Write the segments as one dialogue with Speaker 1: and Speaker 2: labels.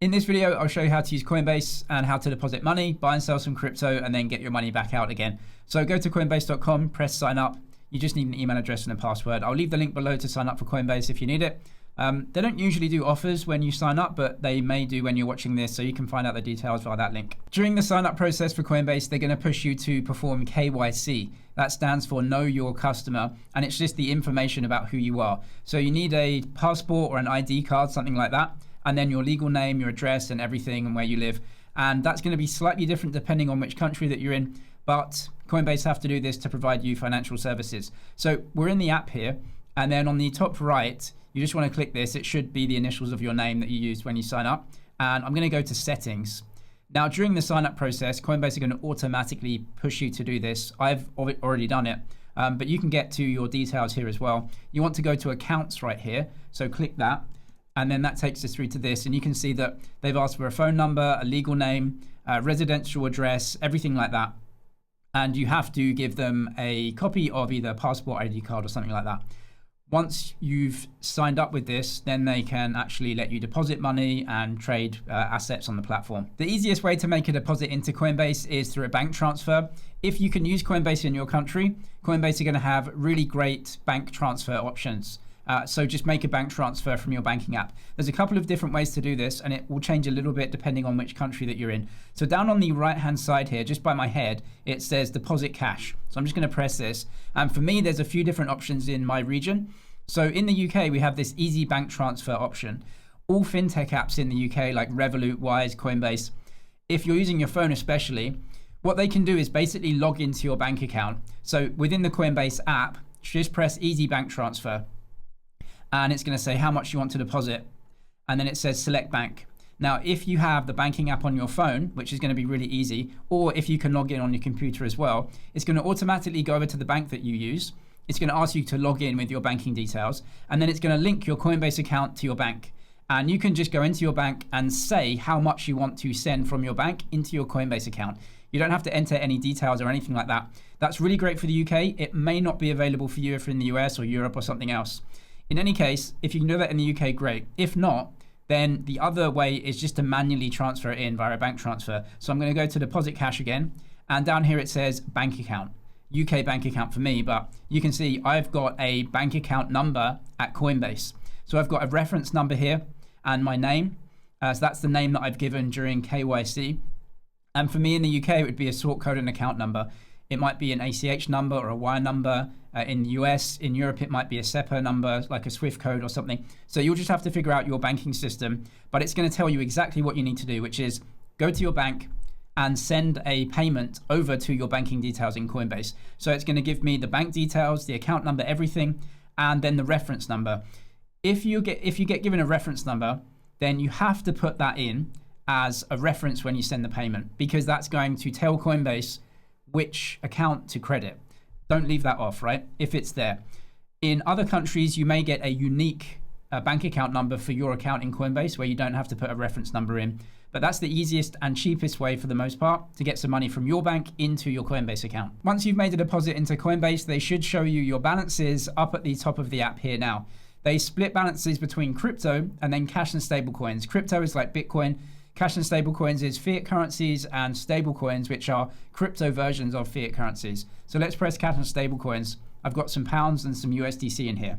Speaker 1: In this video, I'll show you how to use Coinbase and how to deposit money, buy and sell some crypto, and then get your money back out again. So go to coinbase.com, press sign up. You just need an email address and a password. I'll leave the link below to sign up for Coinbase if you need it. They don't usually do offers when you sign up, but they may do when you're watching this, so you can find out the details via that link. During the sign up process for Coinbase, they're going to push you to perform KYC. That stands for Know Your Customer, and it's just the information about who you are. So you need a passport or an ID card, something like that, and then your legal name, your address, and everything, and where you live. And that's going to be slightly different depending on which country that you're in, but Coinbase have to do this to provide you financial services. So we're in the app here, and then on the top right, you just want to click this. It should be the initials of your name that you used when you sign up. And I'm going to go to settings. Now, during the sign up process, Coinbase are going to automatically push you to do this. I've already done it, but you can get to your details here as well. You want to go to accounts right here. So click that. And then that takes us through to this. And you can see that they've asked for a phone number, a legal name, residential address, everything like that. And you have to give them a copy of either a passport, ID card, or something like that. Once you've signed up with this, then they can actually let you deposit money and trade assets on the platform. The easiest way to make a deposit into Coinbase is through a bank transfer. If you can use Coinbase in your country, Coinbase are going to have really great bank transfer options. So just make a bank transfer from your banking app. There's a couple of different ways to do this, and it will change a little bit depending on which country that you're in. So down on the right-hand side here, just by my head, it says deposit cash. So I'm just going to press this. And for me, there's a few different options in my region. So in the UK, we have this easy bank transfer option. All fintech apps in the UK, like Revolut, Wise, Coinbase, if you're using your phone especially, what they can do is basically log into your bank account. So within the Coinbase app, just press easy bank transfer. And it's going to say how much you want to deposit. And then it says select bank. Now, if you have the banking app on your phone, which is going to be really easy, or if you can log in on your computer as well, it's going to automatically go over to the bank that you use. It's going to ask you to log in with your banking details, and then it's going to link your Coinbase account to your bank. And you can just go into your bank and say how much you want to send from your bank into your Coinbase account. You don't have to enter any details or anything like that. That's really great for the UK. It may not be available for you if you're in the US or Europe or something else. In any case, if you can do that in the UK, great. If not, then the other way is just to manually transfer it in via a bank transfer. So I'm going to go to deposit cash again, and down here it says bank account. UK bank account for me, but you can see I've got a bank account number at Coinbase. So I've got a reference number here and my name. So that's the name that I've given during KYC. And for me in the UK, it would be a sort code and account number. It might be an ACH number or a wire number. In the US, in Europe, it might be a SEPA number, like a SWIFT code or something. So you'll just have to figure out your banking system, but it's going to tell you exactly what you need to do, which is go to your bank and send a payment over to your banking details in Coinbase. So it's going to give me the bank details, the account number, everything, and then the reference number. If you get given a reference number, then you have to put that in as a reference when you send the payment, because that's going to tell Coinbase which account to credit. Don't leave that off, right? If it's there. In other countries, you may get a unique bank account number for your account in Coinbase where you don't have to put a reference number in. But that's the easiest and cheapest way for the most part to get some money from your bank into your Coinbase account. Once you've made a deposit into Coinbase, they should show you your balances up at the top of the app here now. They split balances between crypto and then cash and stable coins. Crypto is like Bitcoin. Cash and stable coins is fiat currencies, and stable coins, which are crypto versions of fiat currencies. So let's press cash and stable coins. I've got some pounds and some USDC in here.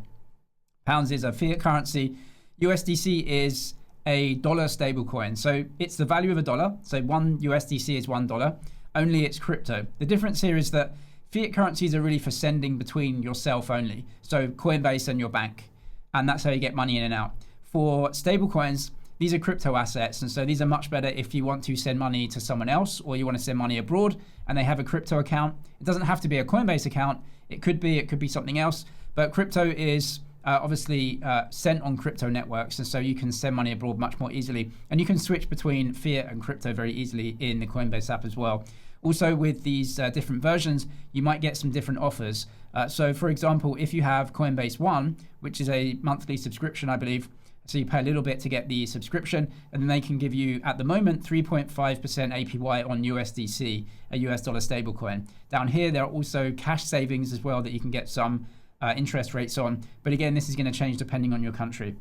Speaker 1: Pounds is a fiat currency. USDC is a dollar stable coin. So it's the value of a dollar. So one USDC is $1, only it's crypto. The difference here is that fiat currencies are really for sending between yourself only. So Coinbase and your bank. And that's how you get money in and out. For stable coins, these are crypto assets, and so these are much better if you want to send money to someone else or you want to send money abroad and they have a crypto account. It doesn't have to be a Coinbase account. It could be something else, but crypto is obviously sent on crypto networks, and so you can send money abroad much more easily, and you can switch between fiat and crypto very easily in the Coinbase app as well. Also, with these different versions, you might get some different offers. So for example, if you have Coinbase One, which is a monthly subscription, I believe, so you pay a little bit to get the subscription, and then they can give you, at the moment, 3.5% APY on USDC, a US dollar stablecoin. Down here, there are also cash savings as well that you can get some interest rates on. But again, this is going to change depending on your country.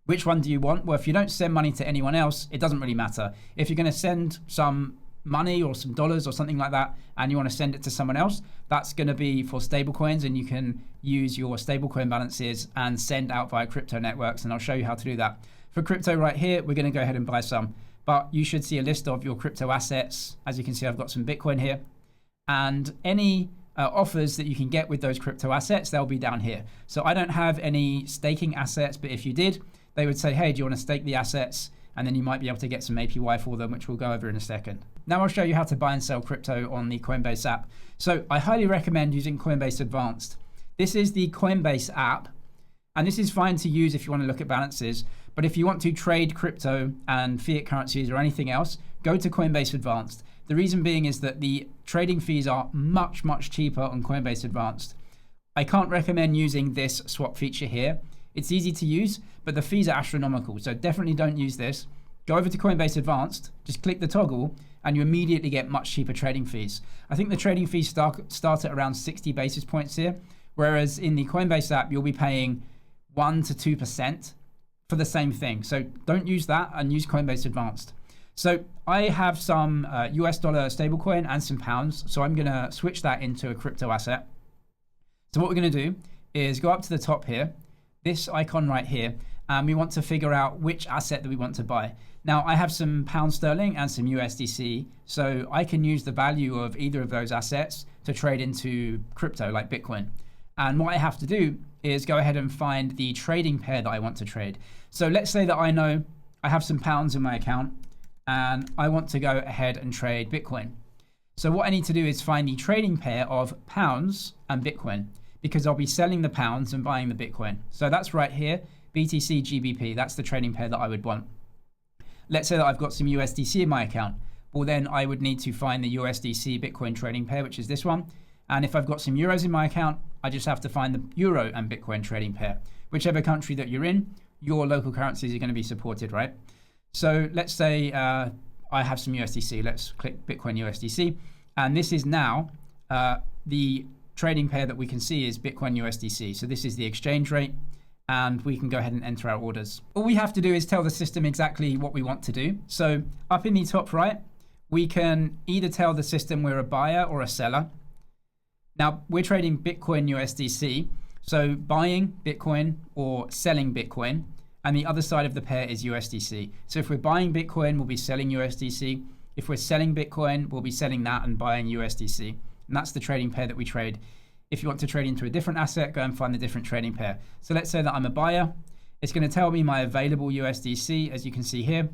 Speaker 1: Which one do you want? Well, if you don't send money to anyone else, it doesn't really matter. If you're going to send some money or some dollars or something like that, and you want to send it to someone else, that's going to be for stable coins, and you can use your stablecoin balances and send out via crypto networks, and I'll show you how to do that. For crypto right here, we're going to go ahead and buy some, but you should see a list of your crypto assets. As you can see, I've got some Bitcoin here, and any offers that you can get with those crypto assets, they'll be down here. So I don't have any staking assets, but if you did, they would say, hey, do you want to stake the assets? And then you might be able to get some APY for them, which we'll go over in a second. Now I'll show you how to buy and sell crypto on the Coinbase app. So I highly recommend using Coinbase Advanced. This is the Coinbase app, and this is fine to use if you want to look at balances. But if you want to trade crypto and fiat currencies or anything else, go to Coinbase Advanced. The reason being is that the trading fees are much, much cheaper on Coinbase Advanced. I can't recommend using this swap feature here. It's easy to use, but the fees are astronomical. So definitely don't use this. Go over to Coinbase Advanced, just click the toggle, and you immediately get much cheaper trading fees. I think the trading fees start at around 60 basis points here, whereas in the Coinbase app, you'll be paying 1 to 2% for the same thing. So don't use that and use Coinbase Advanced. So I have some US dollar stablecoin and some pounds. So I'm going to switch that into a crypto asset. So what we're going to do is go up to the top here, this icon right here, and we want to figure out which asset that we want to buy. Now I have some pound sterling and some USDC, so I can use the value of either of those assets to trade into crypto like Bitcoin. And what I have to do is go ahead and find the trading pair that I want to trade. So let's say that I know I have some pounds in my account and I want to go ahead and trade Bitcoin. So what I need to do is find the trading pair of pounds and Bitcoin, because I'll be selling the pounds and buying the Bitcoin. So that's right here, BTC GBP. That's the trading pair that I would want. Let's say that I've got some USDC in my account. Well, then I would need to find the USDC Bitcoin trading pair, which is this one. And if I've got some euros in my account, I just have to find the euro and Bitcoin trading pair. Whichever country that you're in, your local currencies are going to be supported, right? So let's say I have some USDC. Let's click Bitcoin USDC. And this is now the trading pair that we can see is Bitcoin USDC. So this is the exchange rate, and we can go ahead and enter our orders. All we have to do is tell the system exactly what we want to do. So up in the top right, we can either tell the system we're a buyer or a seller. Now we're trading Bitcoin USDC, so buying Bitcoin or selling Bitcoin, and the other side of the pair is USDC. So if we're buying Bitcoin, we'll be selling USDC. If we're selling Bitcoin, we'll be selling that and buying USDC. And that's the trading pair that we trade. If you want to trade into a different asset, go and find the different trading pair. So let's say that I'm a buyer. It's going to tell me my available USDC, as you can see here.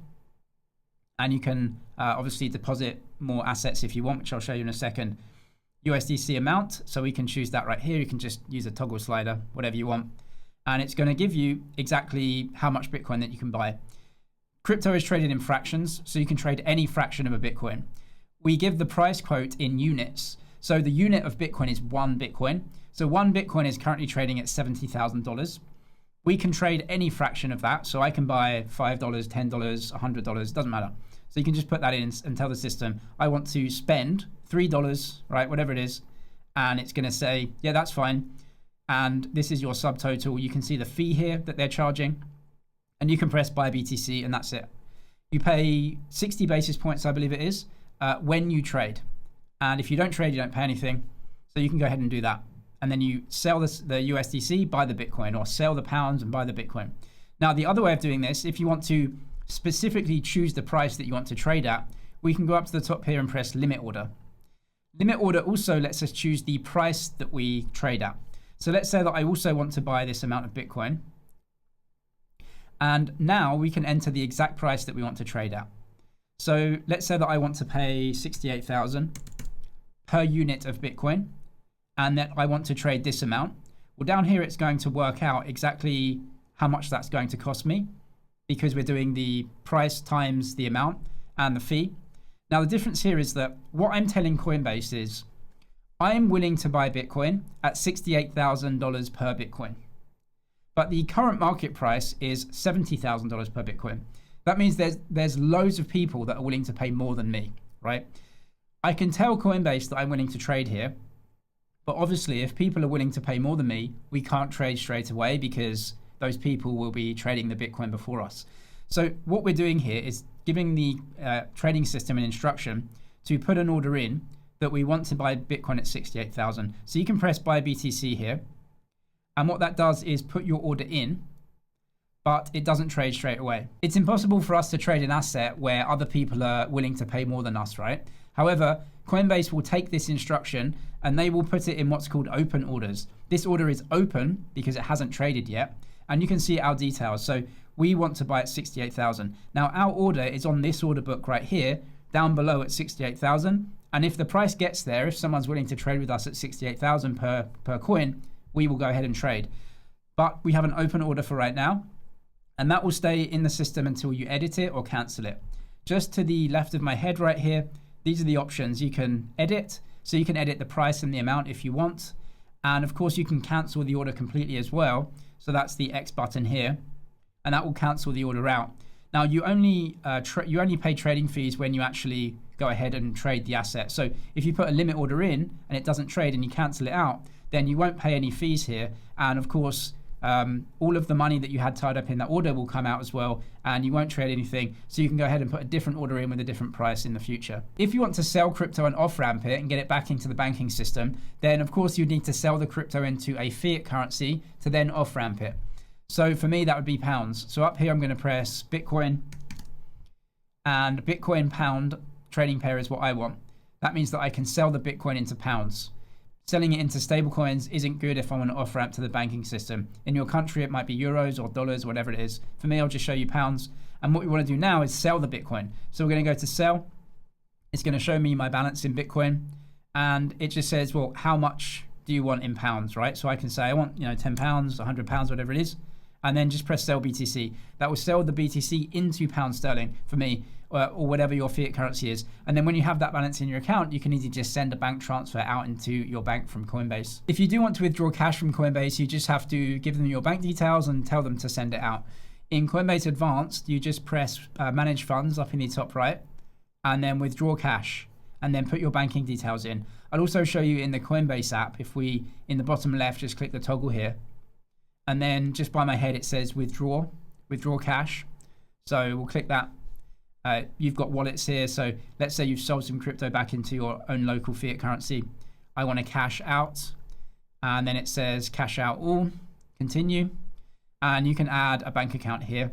Speaker 1: And you can obviously deposit more assets if you want, which I'll show you in a second. USDC amount, so we can choose that right here. You can just use a toggle slider, whatever you want. And it's going to give you exactly how much Bitcoin that you can buy. Crypto is traded in fractions, so you can trade any fraction of a Bitcoin. We give the price quote in units. So the unit of Bitcoin is 1 Bitcoin. So 1 Bitcoin is currently trading at $70,000. We can trade any fraction of that. So I can buy $5, $10, $100, doesn't matter. So you can just put that in and tell the system, I want to spend $3, right, whatever it is. And it's going to say, yeah, that's fine. And this is your subtotal. You can see the fee here that they're charging. And you can press buy BTC, and that's it. You pay 60 basis points, I believe it is, when you trade. And if you don't trade, you don't pay anything. So you can go ahead and do that. And then you sell the USDC, buy the Bitcoin, or sell the pounds and buy the Bitcoin. Now, the other way of doing this, if you want to specifically choose the price that you want to trade at, we can go up to the top here and press limit order. Limit order also lets us choose the price that we trade at. So let's say that I also want to buy this amount of Bitcoin. And now we can enter the exact price that we want to trade at. So let's say that I want to pay 68,000 per unit of Bitcoin, and that I want to trade this amount. Well, down here, it's going to work out exactly how much that's going to cost me, because we're doing the price times the amount and the fee. Now, the difference here is that what I'm telling Coinbase is I'm willing to buy Bitcoin at $68,000 per Bitcoin. But the current market price is $70,000 per Bitcoin. That means there's loads of people that are willing to pay more than me, right? I can tell Coinbase that I'm willing to trade here, but obviously if people are willing to pay more than me, we can't trade straight away because those people will be trading the Bitcoin before us. So what we're doing here is giving the trading system an instruction to put an order in that we want to buy Bitcoin at 68,000. So you can press buy BTC here. And what that does is put your order in, but it doesn't trade straight away. It's impossible for us to trade an asset where other people are willing to pay more than us, right? However, Coinbase will take this instruction and they will put it in what's called open orders. This order is open because it hasn't traded yet, and you can see our details. So we want to buy at 68,000. Now our order is on this order book right here, down below at 68,000. And if the price gets there, if someone's willing to trade with us at 68,000 per coin, we will go ahead and trade. But we have an open order for right now, and that will stay in the system until you edit it or cancel it. Just to the left of my head right here, these are the options you can edit. So you can edit the price and the amount if you want. And of course you can cancel the order completely as well. So that's the X button here, and that will cancel the order out. Now you only pay trading fees when you actually go ahead and trade the asset. So if you put a limit order in and it doesn't trade and you cancel it out, then you won't pay any fees here. And of course, all of the money that you had tied up in that order will come out as well, and you won't trade anything. So you can go ahead and put a different order in with a different price in the future. If you want to sell crypto and off-ramp it and get it back into the banking system, then of course you'd need to sell the crypto into a fiat currency to then off-ramp it. So for me, that would be pounds. So up here, I'm going to press Bitcoin, and Bitcoin pound trading pair is what I want. That means that I can sell the Bitcoin into pounds. Selling it into stable coins isn't good if I want to off-ramp to the banking system. In your country, it might be euros or dollars, whatever it is. For me, I'll just show you pounds. And what we want to do now is sell the Bitcoin. So we're going to go to sell. It's going to show me my balance in Bitcoin. And it just says, well, how much do you want in pounds, right? So I can say I want, £10, £100, whatever it is. And then just press sell BTC. That will sell the BTC into pound sterling for me, or whatever your fiat currency is. And then when you have that balance in your account, you can easily just send a bank transfer out into your bank from Coinbase. If you do want to withdraw cash from Coinbase, you just have to give them your bank details and tell them to send it out. In Coinbase Advanced, you just press manage funds up in the top right, and then withdraw cash, and then put your banking details in. I'll also show you in the Coinbase app, if we, in the bottom left, just click the toggle here, and then just by my head, it says withdraw cash. So we'll click that. You've got wallets here. So let's say you've sold some crypto back into your own local fiat currency. I want to cash out, and then it says cash out all, continue, and you can add a bank account here.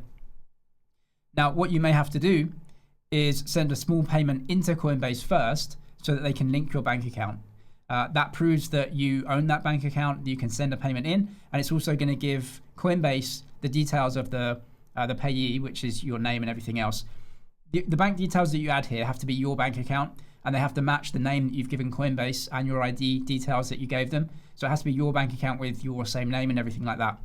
Speaker 1: Now, what you may have to do is send a small payment into Coinbase first so that they can link your bank account. That proves that you own that bank account. You can send a payment in, and it's also going to give Coinbase the details of the payee, which is your name and everything else. The bank details that you add here have to be your bank account, and they have to match the name that you've given Coinbase and your ID details that you gave them. So it has to be your bank account with your same name and everything like that.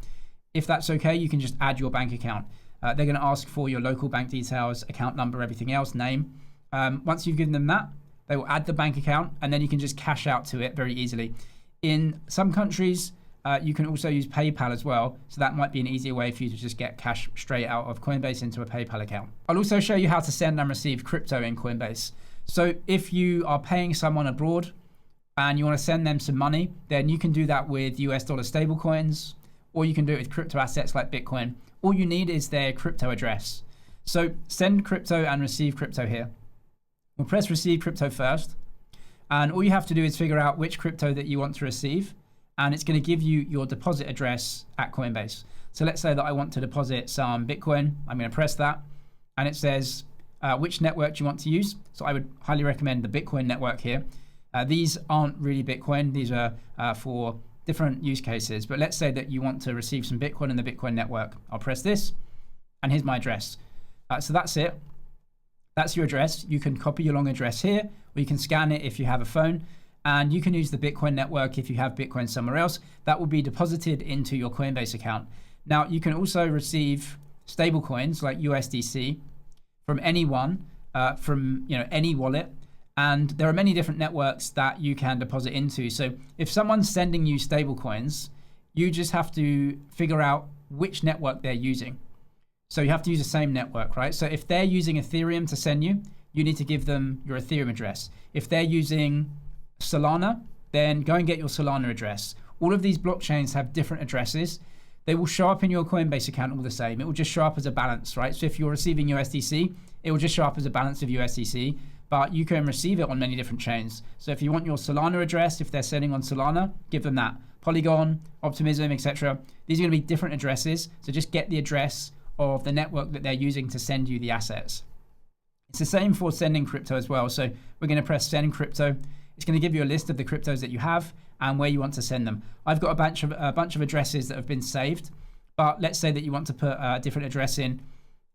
Speaker 1: If that's okay, you can just add your bank account. They're going to ask for your local bank details, account number, everything else, name. Once you've given them that, they will add the bank account, and then you can just cash out to it very easily. In some countries, you can also use PayPal as well, so that might be an easier way for you to just get cash straight out of Coinbase into a PayPal account. I'll also show you how to send and receive crypto in Coinbase. So if you are paying someone abroad and you want to send them some money, then you can do that with US dollar stablecoins, or you can do it with crypto assets like Bitcoin. All you need is their crypto address. So send crypto and receive crypto here. We'll press receive crypto first, and all you have to do is figure out which crypto that you want to receive, and it's going to give you your deposit address at Coinbase. So let's say that I want to deposit some Bitcoin. I'm going to press that, and it says which network do you want to use. So I would highly recommend the Bitcoin network here. These aren't really Bitcoin. These are for different use cases. But let's say that you want to receive some Bitcoin in the Bitcoin network. I'll press this, and here's my address. So that's it. That's your address. You can copy your long address here, or you can scan it if you have a phone, and you can use the Bitcoin network if you have Bitcoin somewhere else. That will be deposited into your Coinbase account. Now, you can also receive stable coins like USDC from anyone, from any wallet, and there are many different networks that you can deposit into. So if someone's sending you stable coins, you just have to figure out which network they're using. So you have to use the same network, right? So if they're using Ethereum to send you, you need to give them your Ethereum address. If they're using Solana, then go and get your Solana address. All of these blockchains have different addresses. they will show up in your Coinbase account all the same. It will just show up as a balance, right? So if you're receiving USDC, it will just show up as a balance of USDC, but you can receive it on many different chains. So if you want your Solana address, if they're sending on Solana, give them that. Polygon, Optimism, etc. These are going to be different addresses. So just get the address of the network that they're using to send you the assets. It's the same for sending crypto as well. So we're going to press send crypto. It's going to give you a list of the cryptos that you have and where you want to send them. I've got a bunch of addresses that have been saved, but let's say that you want to put a different address in.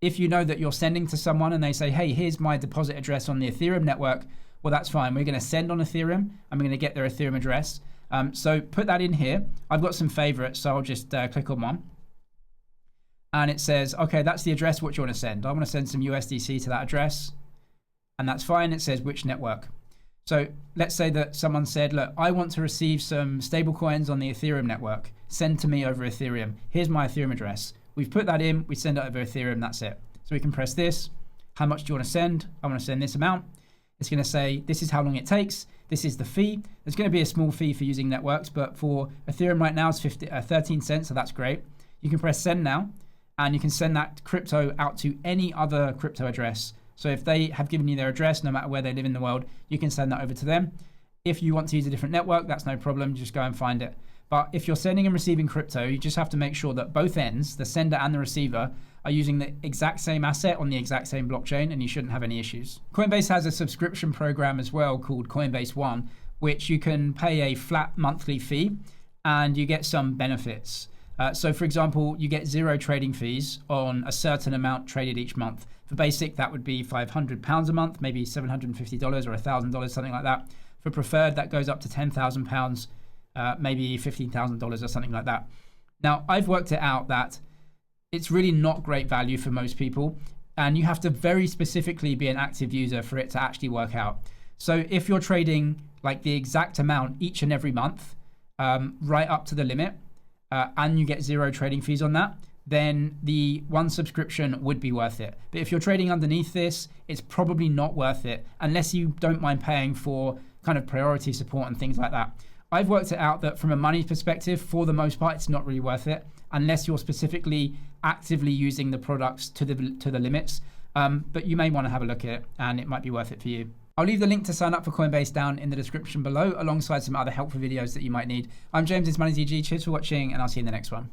Speaker 1: If you know that you're sending to someone and they say, hey, here's my deposit address on the Ethereum network, well, that's fine. We're going to send on Ethereum and we're going to get their Ethereum address. So put that in here. I've got some favorites, so I'll just click on one. And it says, okay, that's the address. What do you want to send? I want to send some USDC to that address. And that's fine. It says which network. So let's say that someone said, look, I want to receive some stable coins on the Ethereum network. Send to me over Ethereum. Here's my Ethereum address. We've put that in. We send it over Ethereum. That's it. So we can press this. How much do you want to send? I want to send this amount. It's going to say, this is how long it takes. This is the fee. There's going to be a small fee for using networks, but for Ethereum right now, it's 13 cents. So that's great. You can press send now, and you can send that crypto out to any other crypto address. So if they have given you their address, no matter where they live in the world, you can send that over to them. If you want to use a different network, that's no problem. Just go and find it. But if you're sending and receiving crypto, you just have to make sure that both ends, the sender and the receiver, are using the exact same asset on the exact same blockchain, and you shouldn't have any issues. Coinbase has a subscription program as well called Coinbase One, which you can pay a flat monthly fee and you get some benefits. So for example, you get 0 trading fees on a certain amount traded each month. For basic, that would be £500 a month, maybe $750 or $1,000, something like that. For preferred, that goes up to £10,000, maybe $15,000 or something like that. Now, I've worked it out that it's really not great value for most people, and you have to very specifically be an active user for it to actually work out. So if you're trading like the exact amount each and every month, right up to the limit, and you get 0 trading fees on that, then the one subscription would be worth it. But if you're trading underneath this, it's probably not worth it unless you don't mind paying for kind of priority support and things like that. I've worked it out that from a money perspective, for the most part, it's not really worth it unless you're specifically actively using the products to the limits. But you may want to have a look at it and it might be worth it for you. I'll leave the link to sign up for Coinbase down in the description below, alongside some other helpful videos that you might need. I'm James, it's Money DG. Cheers for watching, and I'll see you in the next one.